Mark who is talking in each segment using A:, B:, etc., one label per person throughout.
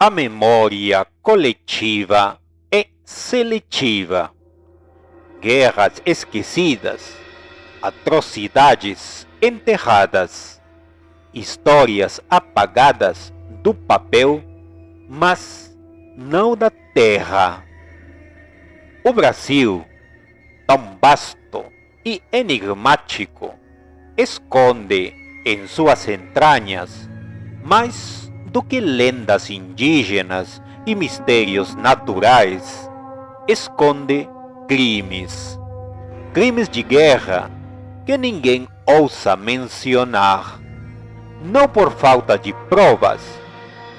A: A memória coletiva é seletiva. Guerras esquecidas, atrocidades enterradas, histórias apagadas do papel, mas não da terra. O Brasil, tão vasto e enigmático, esconde em suas entranhas mais do que lendas indígenas e mistérios naturais, esconde crimes. Crimes de guerra que ninguém ousa mencionar, não por falta de provas,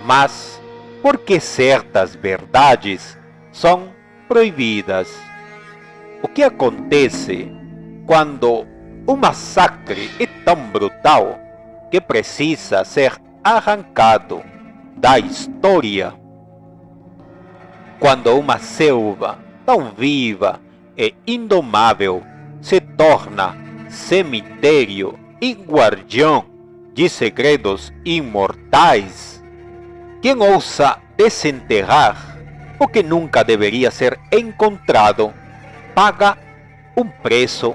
A: mas porque certas verdades são proibidas. O que acontece quando um massacre é tão brutal que precisa ser arrancado da história? Quando uma selva tão viva e indomável se torna cemitério e guardião de segredos imortais, quem ousa desenterrar o que nunca deveria ser encontrado paga um preço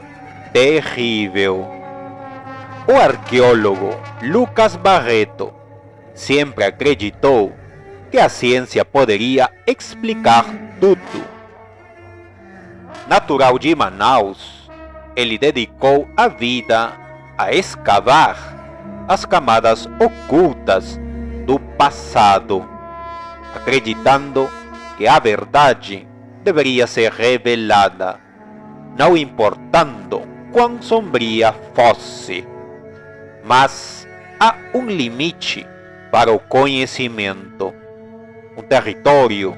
A: terrível. O arqueólogo Lucas Barreto sempre acreditou que a ciência poderia explicar tudo. Natural de Manaus, ele dedicou a vida a escavar as camadas ocultas do passado, acreditando que a verdade deveria ser revelada, não importando quão sombria fosse. Mas há um limite para o conhecimento, um território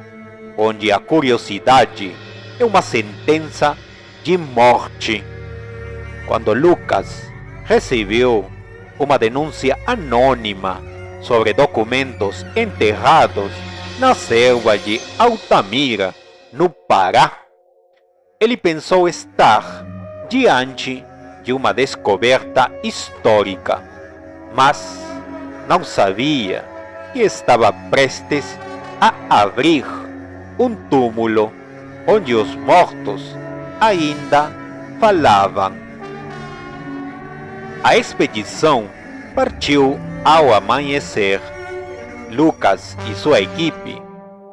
A: onde a curiosidade é uma sentença de morte. Quando Lucas recebeu uma denúncia anônima sobre documentos enterrados na selva de Altamira, no Pará, ele pensou estar diante de uma descoberta histórica, mas não sabia que estava prestes a abrir um túmulo onde os mortos ainda falavam. A expedição partiu ao amanhecer. Lucas e sua equipe,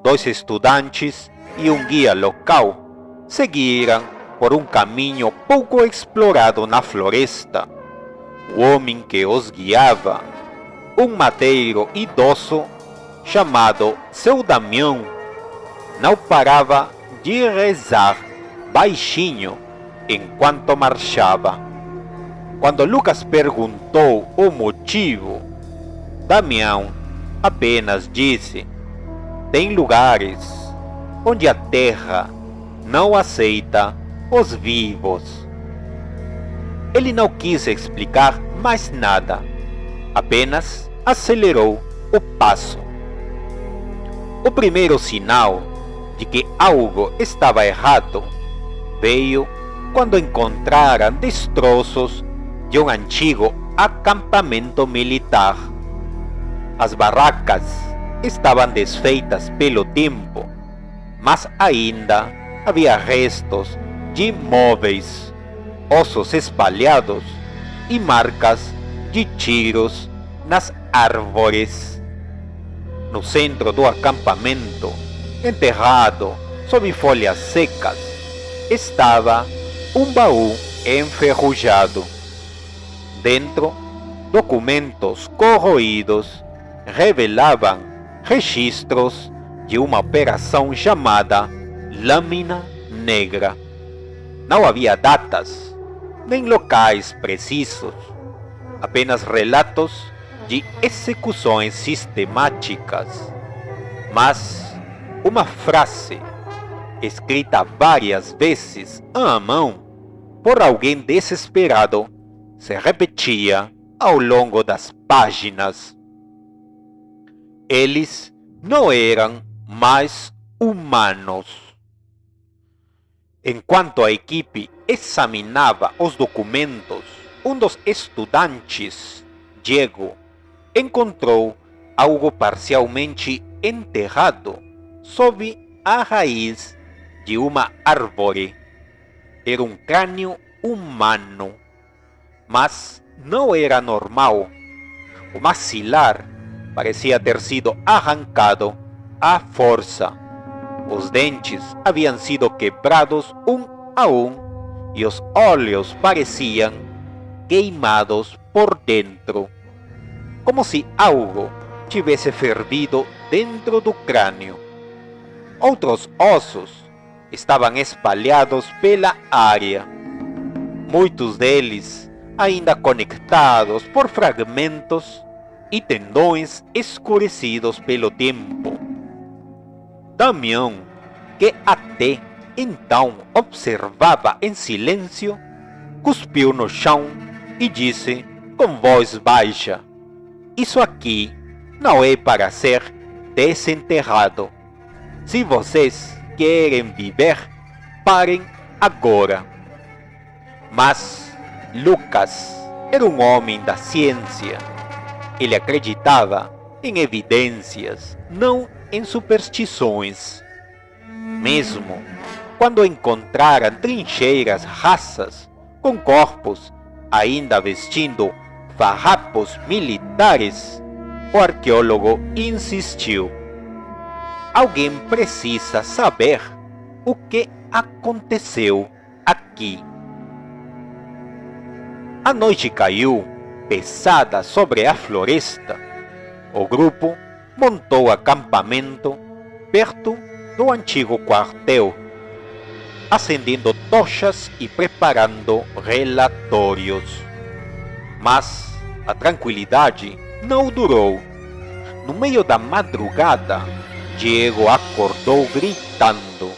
A: 2 estudantes e um guia local, seguiram por um caminho pouco explorado na floresta. O homem que os guiava, um mateiro idoso chamado Seu Damião, não parava de rezar baixinho enquanto marchava. Quando Lucas perguntou o motivo, Damião apenas disse: tem lugares onde a terra não aceita os vivos. Ele não quis explicar mais nada, apenas acelerou o passo. O primeiro sinal de que algo estava errado veio quando encontraram destroços de um antigo acampamento militar. As barracas estavam desfeitas pelo tempo, mas ainda havia restos de móveis, ossos espalhados e marcas de tiros nas árvores. No centro do acampamento, enterrado sob folhas secas, estava um baú enferrujado. Dentro, documentos corroídos revelavam registros de uma operação chamada Lâmina Negra. Não havia datas, nem locais precisos, apenas relatos de execuções sistemáticas. Mas uma frase, escrita várias vezes à mão por alguém desesperado, se repetia ao longo das páginas. Eles não eram mais humanos. Enquanto a equipe examinava os documentos, um dos estudantes, Diego, encontrou algo parcialmente enterrado sob a raiz de uma árvore. Era um crânio humano, mas não era normal. O maxilar parecia ter sido arrancado à força. Os dentes haviam sido quebrados um a um e os olhos pareciam queimados por dentro, como se algo tivesse fervido dentro do crânio. Outros ossos estavam espalhados pela área, muitos deles ainda conectados por fragmentos e tendões escurecidos pelo tempo. Damião, que até então observava em silêncio, cuspiu no chão e disse com voz baixa: "Isso aqui não é para ser desenterrado. Se vocês querem viver, parem agora." Mas Lucas era um homem da ciência. Ele acreditava em evidências, não em superstições. Mesmo quando encontraram trincheiras rasas com corpos ainda vestindo farrapos militares, o arqueólogo insistiu: "Alguém precisa saber o que aconteceu aqui." A noite caiu pesada sobre a floresta. O grupo montou acampamento perto do antigo quartel, acendendo tochas e preparando relatórios. Mas a tranquilidade não durou. No meio da madrugada, Diego acordou gritando,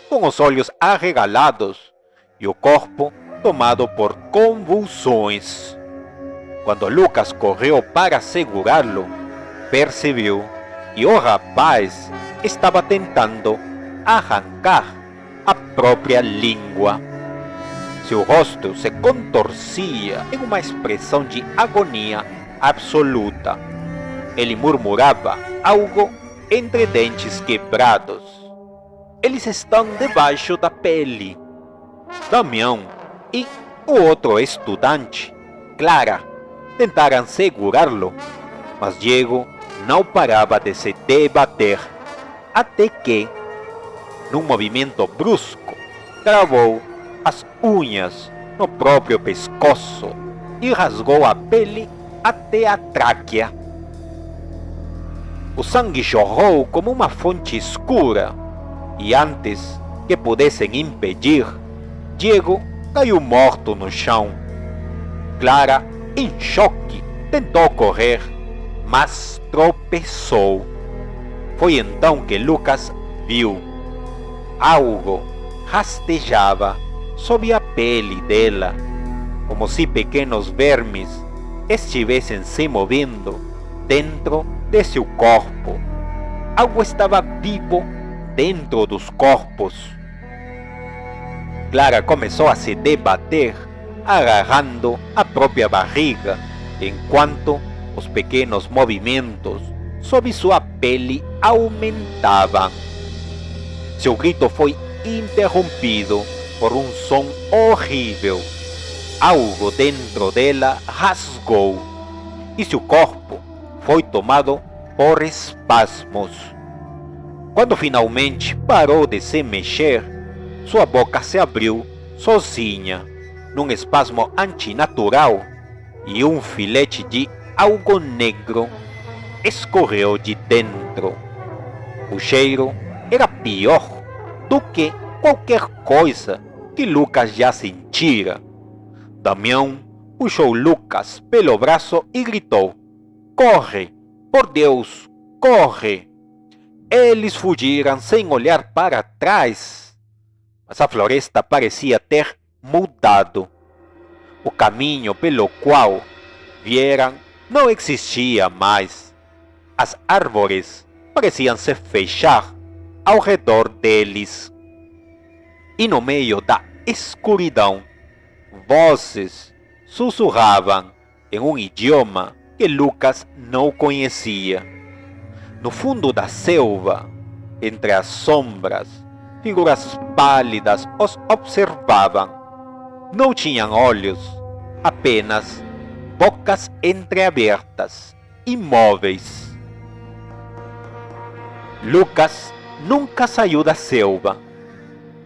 A: com os olhos arregalados e o corpo tomado por convulsões. Quando Lucas correu para segurá-lo, percebeu que o rapaz estava tentando arrancar a própria língua. Seu rosto se contorcia em uma expressão de agonia absoluta. Ele murmurava algo entre dentes quebrados: "Eles estão debaixo da pele." Damião e o outro estudante, Clara, tentaram segurá-lo, mas Diego não parava de se debater, até que, num movimento brusco, cravou as unhas no próprio pescoço e rasgou a pele até a tráquea. O sangue jorrou como uma fonte escura, e antes que pudessem impedir, Diego caiu morto no chão. Clara, em choque, tentou correr, mas tropeçou. Foi então que Lucas viu. Algo rastejava sob a pele dela, como se pequenos vermes estivessem se movendo dentro de seu corpo. Algo estava vivo dentro dos corpos. Clara começou a se debater, agarrando a própria barriga, enquanto os pequenos movimentos sob sua pele aumentavam. Seu grito foi interrompido por um som horrível. Algo dentro dela rasgou e seu corpo foi tomado por espasmos. Quando finalmente parou de se mexer, sua boca se abriu sozinha, num espasmo antinatural, e um filete de algo negro escorreu de dentro. O cheiro era pior do que qualquer coisa que Lucas já sentira. Damião puxou Lucas pelo braço e gritou: "Corre! Por Deus, corre!" Eles fugiram sem olhar para trás, mas a floresta parecia ter mudado. O caminho pelo qual vieram não existia mais. As árvores pareciam se fechar ao redor deles. E no meio da escuridão, vozes sussurravam em um idioma que Lucas não conhecia. No fundo da selva, entre as sombras, figuras pálidas os observavam. Não tinham olhos, apenas bocas entreabertas, imóveis. Lucas nunca saiu da selva.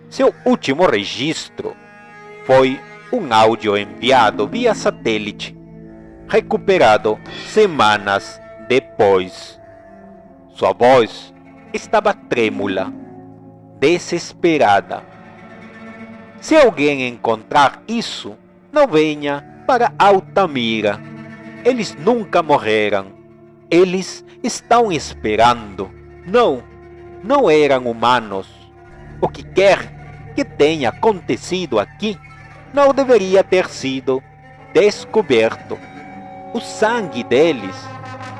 A: Seu último registro foi um áudio enviado via satélite, recuperado semanas depois. Sua voz estava trêmula, desesperada. Se alguém encontrar isso, não venha para Altamira. Eles nunca morreram. Eles estão esperando. Não eram humanos. O que quer que tenha acontecido aqui não deveria ter sido descoberto. O sangue deles,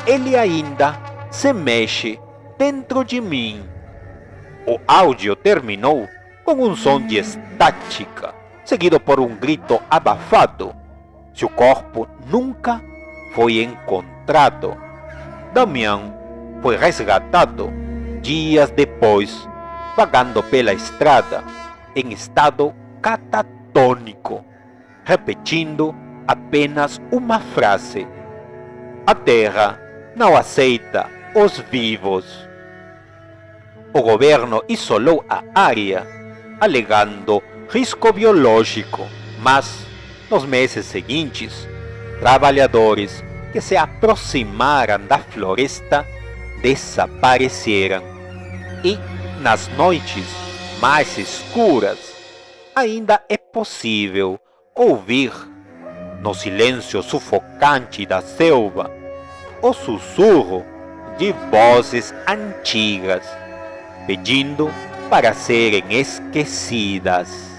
A: ele ainda se mexe dentro de mim. O áudio terminou com um som de estática, seguido por um grito abafado. Seu corpo nunca foi encontrado. Damião foi resgatado dias depois, vagando pela estrada em estado catatônico, repetindo apenas uma frase: a terra não aceita os vivos. O governo isolou a área, alegando risco biológico, mas nos meses seguintes, trabalhadores que se aproximaram da floresta desapareceram. E nas noites mais escuras, ainda é possível ouvir, no silêncio sufocante da selva, o sussurro de vozes antigas, pedindo para serem esquecidas.